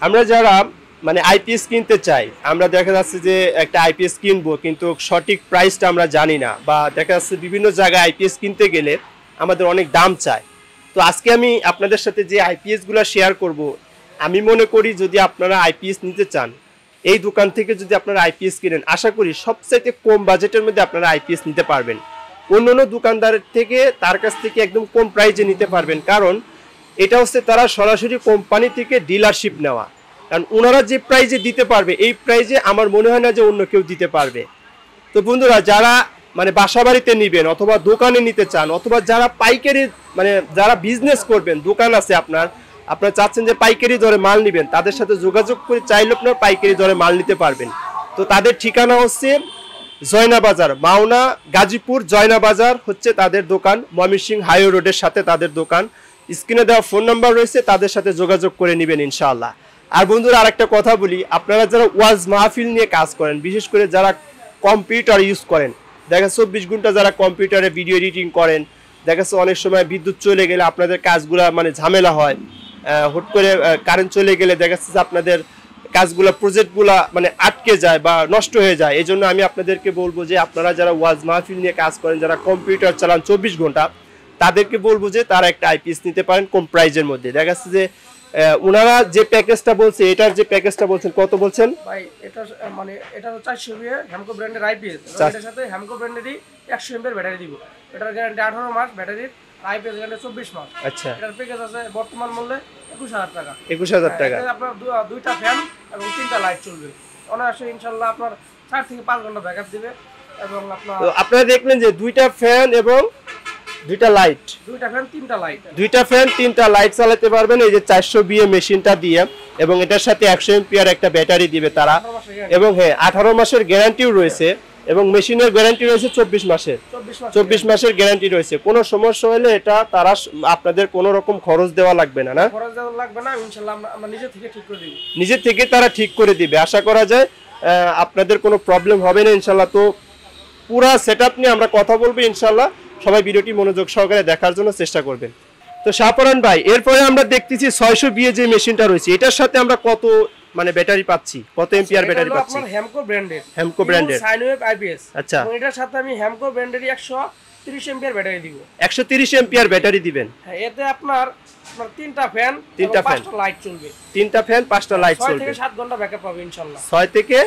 আমরা যারা মানে আইপিএস কিনতে চাই, আমরা দেখা যাচ্ছে যে একটা আইপিএস কিনবো কিন্তু সঠিক প্রাইসটা আমরা জানি না, বা দেখা যাচ্ছে বিভিন্ন জায়গায় আইপিএস কিনতে গেলে আমাদের অনেক দাম চায়। তো আজকে আমি আপনাদের সাথে যে আইপিএসগুলো শেয়ার করব, আমি মনে করি যদি আপনারা আইপিএস নিতে চান, এই দোকান থেকে যদি আপনারা আইপিএস কিনেন, আশা করি সবচাইতে কম বাজেটের মধ্যে আপনারা আইপিএস নিতে পারবেন। অন্য দোকানদারের থেকে তার কাছ থেকে একদম কম প্রাইসে নিতে পারবেন, কারণ এটা হচ্ছে তারা সরাসরি কোম্পানি থেকে ডিলারশিপ নেওয়া। কারণ ওনারা যে প্রাইজে দিতে পারবে, এই প্রাইজে আমার মনে হয় না যে অন্য কেউ দিতে পারবে। তো বন্ধুরা, যারা মানে বাসা বাড়িতে নেবেন অথবা দোকানে নিতে চান, অথবা যারা পাইকারি মানে যারা বিজনেস করবেন, দোকান আছে আপনারা চাচ্ছেন যে পাইকারি দরে মাল নেবেন, তাদের সাথে যোগাযোগ করে চাইলে আপনার পাইকারি দরে মাল নিতে পারবেন। তো তাদের ঠিকানা হচ্ছে জয়না বাজার, মাওনা গাজীপুর জয়না বাজার হচ্ছে তাদের দোকান। ময়মনসিংহ হাইওয়ে রোডের সাথে তাদের দোকান। স্ক্রিনে দেওয়া ফোন নাম্বার রয়েছে, তাদের সাথে যোগাযোগ করে নেবেন ইনশাআল্লাহ। আর বন্ধুরা, আরেকটা কথা বলি, আপনারা যারা ওয়াজ মাহফিল নিয়ে কাজ করেন, বিশেষ করে যারা কম্পিউটার ইউজ করেন, দেখা 24 ঘন্টা যারা কম্পিউটারে ভিডিও এডিটিং করেন, দেখা যাচ্ছে অনেক সময় বিদ্যুৎ চলে গেলে আপনাদের কাজগুলো মানে ঝামেলা হয়, হুট করে কারেন্ট চলে গেলে দেখা যাচ্ছে আপনাদের কাজগুলো প্রজেক্টগুলো মানে আটকে যায় বা নষ্ট হয়ে যায়। এই জন্য আমি আপনাদেরকে বলবো যে আপনারা যারা ওয়াজ মাহফিল নিয়ে কাজ করেন, যারা কম্পিউটার চালান 24 ঘন্টা, তাদেরকে বলবো যে তারা একটা আইপিএস নিতে পারেন কম প্রাইজের মধ্যে। দেখা যাচ্ছে যে ওনারা যে প্যাকেজটা বলছে, এটার যে প্যাকেজটা বলছেন কত বলছেন ভাই? এটা মানে এটা 400 এমএএ হ্যামকো ব্র্যান্ডের আইপিএস, এটার সাথে হ্যামকো ব্র্যান্ডেরই 100 এমএএর ব্যাটারি দিব। এটার গ্যারান্টি 18 মাস, ব্যাটারির আইপিএস গ্যারান্টি 24 মাস। আচ্ছা, এটার প্যাকেজ আছে বর্তমান মূল্যে 21000 টাকা। 21000 টাকা। আপনার দুইটা ফ্যান এবং 3টা লাইট চলবে অনায়াসে ইনশাআল্লাহ। আপনার 4 থেকে 5 ঘন্টা ব্যাকআপ দিবে। এবং আপনারা দেখলেন যে দুইটা ফ্যান এবং দুইটা লাইট, দুইটা ফ্যান 3টা লাইট, দুইটা ফ্যান 3টা লাইট চালাতে পারবেন এই যে 400 বিএ মেশিনটা দিয়ে। এবং এটার সাথে 100 এম্পিয়ার একটা ব্যাটারি দিবে তারা। এবং হ্যাঁ, 18 মাসের গ্যারান্টিও রয়েছে, এবং মেশিনের গ্যারান্টি রয়েছে 24 মাসের। 24 মাসের গ্যারান্টি রয়েছে। কোনো সমস্যা হলে এটা তারা আপনাদের কোনো রকম খরচ দেওয়া লাগবে না। খরচ দেওয়া লাগবে না ইনশাআল্লাহ, আমরা নিজে থেকে ঠিক করে দিব। নিজে থেকে তারা ঠিক করে দিবে। আশা করা যায় আপনাদের কোনো প্রবলেম হবে না ইনশাআল্লাহ। তো পুরো সেটআপ নিয়ে আমরা কথা বলবো ইনশাআল্লাহ। সবাই ভিডিওটি মনোযোগ সহকারে দেখার জন্য চেষ্টা করবেন। তো শাহপরান ভাই, এরপরে আমরা দেখতেছি 600 বিএ যে মেশিনটা রয়েছে, এটার সাথে আমরা কত মানে ব্যাটারি পাচ্ছি, কত এম্পিয়ার ব্যাটারি পাচ্ছি? আপনার হ্যামকো ব্র্যান্ডের, হ্যামকো ব্র্যান্ডের সাইনওয়েভ আইপিএস। আচ্ছা, এবং এটার সাথে আমি হ্যামকো ব্র্যান্ডেরই 130 এম্পিয়ার ব্যাটারি দিব। 130 এম্পিয়ার ব্যাটারি দিবেন। হ্যাঁ, এতে আপনার 3টা ফ্যান, 5টা লাইট চলবে। 3টা ফ্যান, 5টা লাইট চলবে। 6 থেকে 7 ঘন্টা ব্যাকআপ পাবে ইনশাআল্লাহ। 6 থেকে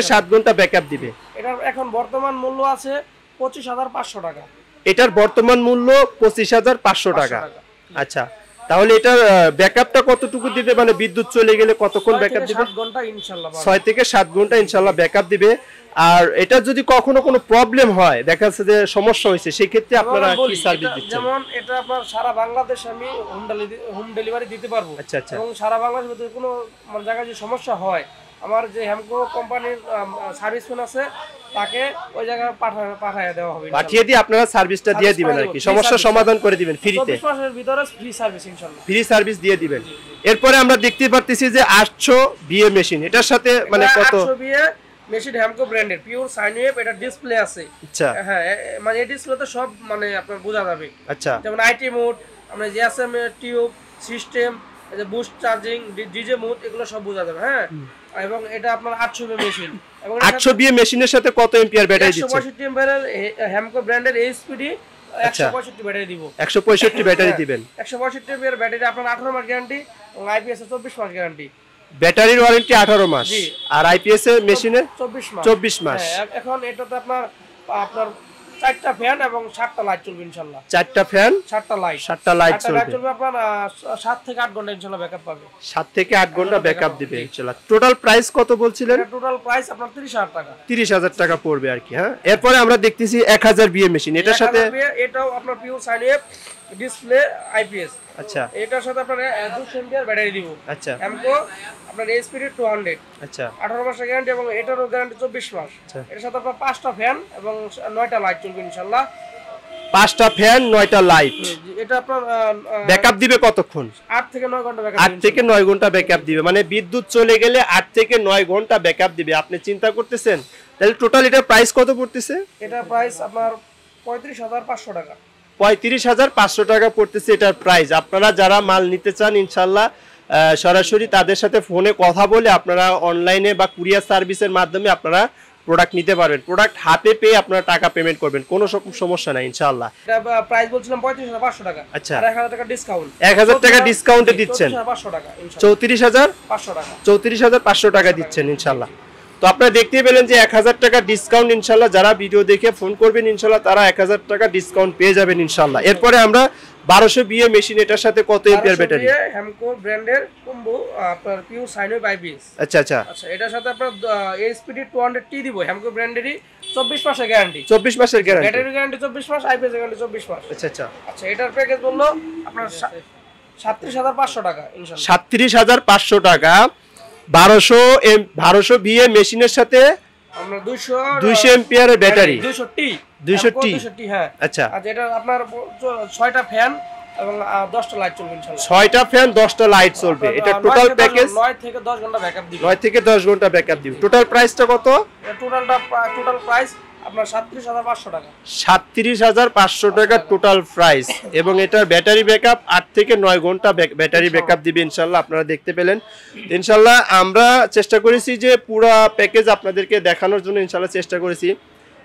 7 ঘন্টা ব্যাকআপ দিবে। এটার এখন বর্তমান মূল্য আছে 25500 টাকা। এটার বর্তমান মূল্য 25500 টাকা। আচ্ছা, তাহলে এটার ব্যাকআপটা কতটুকু দিবে, মানে বিদ্যুৎ চলে গেলে কতক্ষণ ব্যাকআপ দিবে? 7 ঘন্টা ইনশাআল্লাহ। 6 থেকে 7 ঘন্টা ইনশাআল্লাহ ব্যাকআপ দিবে। আর এটা যদি কখনো কোনো প্রবলেম হয়, দেখা যাচ্ছে যে সমস্যা হয়েছে, সেই ক্ষেত্রে আপনারা কি সার্ভিস দিচ্ছেন? যেমন এটা আপনার সারা বাংলাদেশ আমি হোম ডেলিভারি দিতে পারবো। আচ্ছা আচ্ছা। এবং সারা বাংলাদেশের মধ্যে কোনো জায়গায় যে সমস্যা হয়, আমার যে হ্যামকো কোম্পানির সার্ভিসম্যান আছে, তাকে ওই জায়গায় পাঠিয়ে দেওয়া হবে। পাঠিয়ে দিয়ে আপনারা সার্ভিসটা দিয়ে দিবেন আর কি, সমস্যার সমাধান করে দিবেন ফ্রিতে। 24 মাসের ভিতরে ফ্রি সার্ভিস ইনশাআল্লাহ। ফ্রি সার্ভিস দিয়ে দিবেন। এরপরে আমরা দেখতে পারতেছি যে 800 বিএ মেশিন, এটার সাথে মানে কত? 800 বিএ মেশিন হ্যামকো ব্র্যান্ডের পিওর সাইনওয়েভ। এটা ডিসপ্লে আছে। আচ্ছা, হ্যাঁ, মানে এই ডিসপ্লেতে সব মানে আপনার বোঝা যাবে। আচ্ছা, যেমন আইটি মোড, আমরা জিএসএম টিউব সিস্টেম, এই যে বুস্ট চার্জিং, ডিজে মোড, এগুলো সব বোঝা যাবে। হ্যাঁ, এবং এটা আপনার 800 বিএ মেশিন। এবং 800 বিএ মেশিনের সাথে কত এম্পিয়ার ব্যাটারি দিচ্ছে? 165 এম্পিয়ারের হ্যামকো ব্র্যান্ডের এইচপিডি 165 ব্যাটারি দিব। 165 ব্যাটারি দিবেন। 165 এম্পিয়ার ব্যাটারি, আপনার 18 মাস গ্যারান্টি এবং আইপিএস এর 24 মাস গ্যারান্টি। ব্যাটারির ওয়ারেন্টি 18 মাস, আর আইপিএস এর মেশিনের 24 মাস। এখন এটাতে আপনার 4টা ফ্যান এবং 7টা লাইট চলবে ইনশাআল্লাহ। 4টা ফ্যান, 7টা লাইট, 7টা লাইট চলবে। আপনার 7 থেকে 8 ঘন্টা ইনশাআল্লাহ ব্যাকআপ পাবে। 7 থেকে 8 ঘন্টা ব্যাকআপ দিবে ইনশাআল্লাহ। টোটাল প্রাইস কত বলছিলেন? টোটাল প্রাইস আপনার 30000 টাকা। 30000 টাকা পড়বে আর কি। হ্যাঁ, এরপরে আমরা দেখতেছি 1000 বিএ মেশিন, এটার সাথে এটাও আপনার পিওর সাইনওয়েভ ডিসপ্লে আইপিএস। আচ্ছা, এটার সাথে আপনার 200 এমপিআর ব্যাটারি দিব। আচ্ছা, হ্যামকো আপনার এইচপিডি 200। আচ্ছা, 18 মাসের গ্যারান্টি এবং এটারও গ্যারান্টি 24 মাস। এর সাথে আপনার 5টা ফ্যান এবং 9টা লাইট চলবে ইনশাআল্লাহ। 5টা ফ্যান, 9টা লাইট। এটা আপনার ব্যাকআপ দিবে কতক্ষণ? 8 থেকে 9 ঘন্টা ব্যাকআপ। 8 থেকে 9 ঘন্টা ব্যাকআপ দিবে, মানে বিদ্যুৎ চলে গেলে 8 থেকে 9 ঘন্টা ব্যাকআপ দিবে। আপনি চিন্তা করতেছেন তাহলে টোটাল এটার প্রাইস কত পড়তেছে? এটা প্রাইস আপনার 35500 টাকা। 35500 টাকা পড়তেছে এটার প্রাইস। আপনারা যারা মাল নিতে চান ইনশাআল্লাহ সরাসরি তাদের সাথে ফোনে কথা বলে আপনারা অনলাইনে বা কুরিয়ার সার্ভিসের মাধ্যমে আপনারা প্রোডাক্ট নিতে পারবেন। প্রোডাক্ট হাতে পেয়ে আপনারা টাকা পেমেন্ট করবেন, কোনো সমস্যা নাই ইনশাআল্লাহ। এটা প্রাইস বলছিলাম 35,500 টাকা। আচ্ছা, আর 1000 টাকা ডিসকাউন্ট, 1000 টাকা ডিসকাউন্টে দিচ্ছেন 34,500 টাকা ইনশাআল্লাহ। 34,500 টাকা, 34,500 টাকা দিচ্ছেন ইনশাআল্লাহ। তো আপনারা দেখতেই পেলেন যে 1000 টাকা ডিসকাউন্ট ইনশাআল্লাহ। যারা ভিডিও দেখে ফোন করবেন ইনশাআল্লাহ তারা 1000 টাকা ডিসকাউন্ট পেয়ে যাবেন ইনশাআল্লাহ। এরপরে আমরা 1200 বিএ মেশিন, এটার সাথে কত এম্পিয়ার ব্যাটারি? হ্যামকো ব্র্যান্ডের কম্বো আপনার পিউ সাইন ওয়েভ আইপিএস। আচ্ছা আচ্ছা আচ্ছা, এটার সাথে আপনার এসপিডি 200T দিব। হ্যামকো ব্র্যান্ডেরই 24 মাসের গ্যারান্টি। 24 মাসের গ্যারান্টি, ব্যাটারি গ্যারান্টি 24 মাস, আইপিএস গ্যারান্টি 24 মাস। আচ্ছা আচ্ছা আচ্ছা, এটার প্যাকেজ বললো আপনার 37,500 টাকা ইনশাআল্লাহ। 37,500 টাকা 1200 বিএ মেশিনের সাথে আমরা 200 এম্পিয়ারের ব্যাটারি, 200T হ্যাঁ। আচ্ছা, আর যেটা আপনার 6টা ফ্যান এবং 10টা লাইট চলবে ইনশাআল্লাহ। 6টা ফ্যান 10টা লাইট চলবে। এটা টোটাল প্যাকেজ 9 থেকে 10 ঘন্টা ব্যাকআপ দিবে। 9 থেকে 10 ঘন্টা ব্যাকআপ দিবে। টোটাল প্রাইসটা কত? টোটাল প্রাইস আপনার 37,500 টাকা। 37,500 টাকা টোটাল প্রাইস, এবং এটার ব্যাটারি ব্যাকআপ 8 থেকে 9 ঘন্টা ব্যাটারি ব্যাকআপ দিবে ইনশাআল্লাহ। আপনারা দেখতে পেলেন ইনশাআল্লাহ। আমরা চেষ্টা করেছি যে পুরো প্যাকেজ আপনাদেরকে দেখানোর জন্য ইনশাআল্লাহ চেষ্টা করেছি।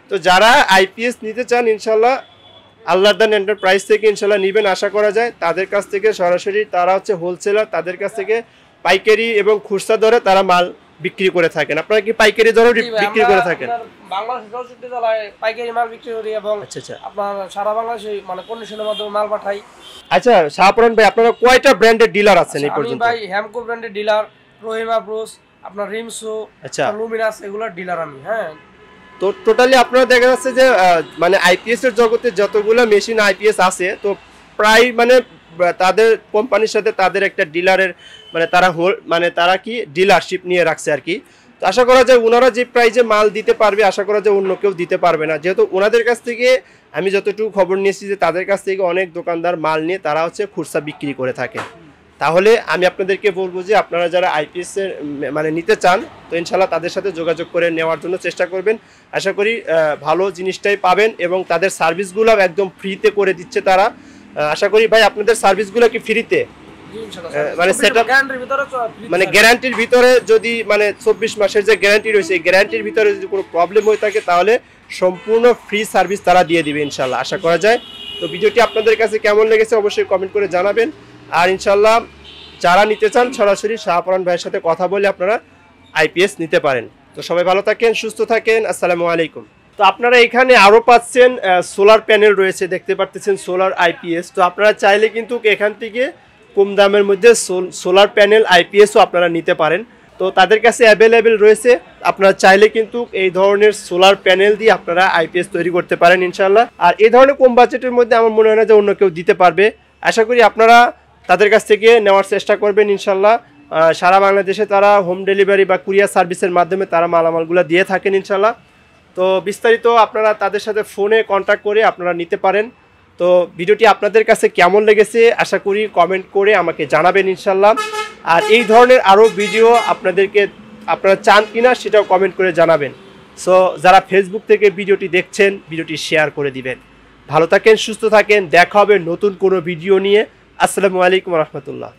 তো যারা আইপিএস নিতে চান ইনশাআল্লাহ আল্লাহর দান এন্টারপ্রাইজ থেকে ইনশাআল্লাহ নেবেন আশা করা যায়। তাদের কাছ থেকে সরাসরি, তারা হচ্ছে হোলসেলার, তাদের কাছ থেকে পাইকারি এবং খুচরা দরে তারা মাল বিক্রি করে থাকেন। আপনারা কি পাইকারি দরে বিক্রি করে থাকেন? বাংলাদেশ 64 জেলায় পাইকারি মাল বিক্রি করি এবং আপনার সারা বাংলাদেশে মানে কন্ডিশনের মাধ্যমে মাল পাঠাই। আচ্ছা শাহপুরান ভাই, আপনারা কয়টা ব্র্যান্ডের ডিলার আছেন এই পর্যন্ত? আমি ভাই হ্যামকো ব্র্যান্ডের ডিলার, রহিমা ব্রুস, আপনার রিমসো, আচ্ছা লুমিনাস, এগুলোর ডিলার আমি। হ্যাঁ, তো টোটালি আপনারা দেখা যাচ্ছে যে মানে আইপিএস এর জগতে যতগুলো মেশিন আইপিএস আছে, তো প্রায় মানে তাদের কোম্পানির সাথে তাদের একটা ডিলারের মানে তারা কি ডিলারশিপ নিয়ে রাখছে আর কি। তো আশা করা যায় ওনারা যে প্রাইজে মাল দিতে পারবে আশা করা যায় অন্য কেউ দিতে পারবে না, যেহেতু ওনাদের কাছ থেকে আমি যতটুকু খবর নিয়েছি যে তাদের কাছ থেকে অনেক দোকানদার মাল নিয়ে তারা হচ্ছে খুচরা বিক্রি করে থাকে। তাহলে আমি আপনাদেরকে বলবো যে আপনারা যারা আইপিএস এর মানে নিতে চান তো ইনশাআল্লাহ তাদের সাথে যোগাযোগ করে নেওয়ার জন্য চেষ্টা করবেন। আশা করি ভালো জিনিসটাই পাবেন এবং তাদের সার্ভিসগুলো একদম ফ্রিতে করে দিচ্ছে তারা। আশা করি ভাই আপনাদের সার্ভিসগুলো কি ফ্রিতে? মানে সেটআপ মানে গ্যারান্টির ভিতরে যদি মানে 24 মাসের যে গ্যারান্টি রয়েছে গ্যারান্টির ভিতরে যদি কোনো প্রবলেম হয়ে থাকে তাহলে সম্পূর্ণ ফ্রি সার্ভিস তারা দিয়ে দিবে ইনশাআল্লাহ আশা করা যায়। তো ভিডিওটি আপনাদের কাছে কেমন লেগেছে অবশ্যই কমেন্ট করে জানাবেন। আর ইনশাআল্লাহ যারা নিতে চান সরাসরি শাহপুরান ভাইয়ের সাথে কথা বলে আপনারা আইপিএস নিতে পারেন। তো সবাই ভালো থাকেন, সুস্থ থাকেন, আসসালামু আলাইকুম। তো আপনারা এখানে আরও পাচ্ছেন সোলার প্যানেল রয়েছে, দেখতে পাচ্ছেন সোলার আইপিএস। তো আপনারা চাইলে কিন্তু এখান থেকে কম দামের মধ্যে সোলার প্যানেল আইপিএসও আপনারা নিতে পারেন। তো তাদের কাছে অ্যাভেলেবেল রয়েছে, আপনারা চাইলে কিন্তু এই ধরনের সোলার প্যানেল দিয়ে আপনারা আইপিএস তৈরি করতে পারেন ইনশাআল্লাহ। আর এই ধরনের কম বাজেটের মধ্যে আমার মনে হয় না যে অন্য কেউ দিতে পারবে। আশা করি আপনারা তাদের কাছ থেকে নেওয়ার চেষ্টা করবেন ইনশাআল্লাহ। সারা বাংলাদেশে তারা হোম ডেলিভারি বা কুরিয়ার সার্ভিসের মাধ্যমে তারা মালামালগুলো দিয়ে থাকেন ইনশাআল্লাহ। তো বিস্তারিত আপনারা তাদের সাথে ফোনে কন্ট্যাক্ট করে আপনারা নিতে পারেন। তো ভিডিওটি আপনাদের কাছে কেমন লেগেছে আশা করি কমেন্ট করে আমাকে জানাবেন ইনশাআল্লাহ। আর এই ধরনের আরও ভিডিও আপনারা চান কিনা সেটাও কমেন্ট করে জানাবেন। সো যারা ফেসবুক থেকে ভিডিওটি দেখছেন ভিডিওটি শেয়ার করে দিবেন। ভালো থাকেন, সুস্থ থাকেন, দেখা হবে নতুন কোনো ভিডিও নিয়ে। আসসালামু আলাইকুম রহমতুল্লাহ।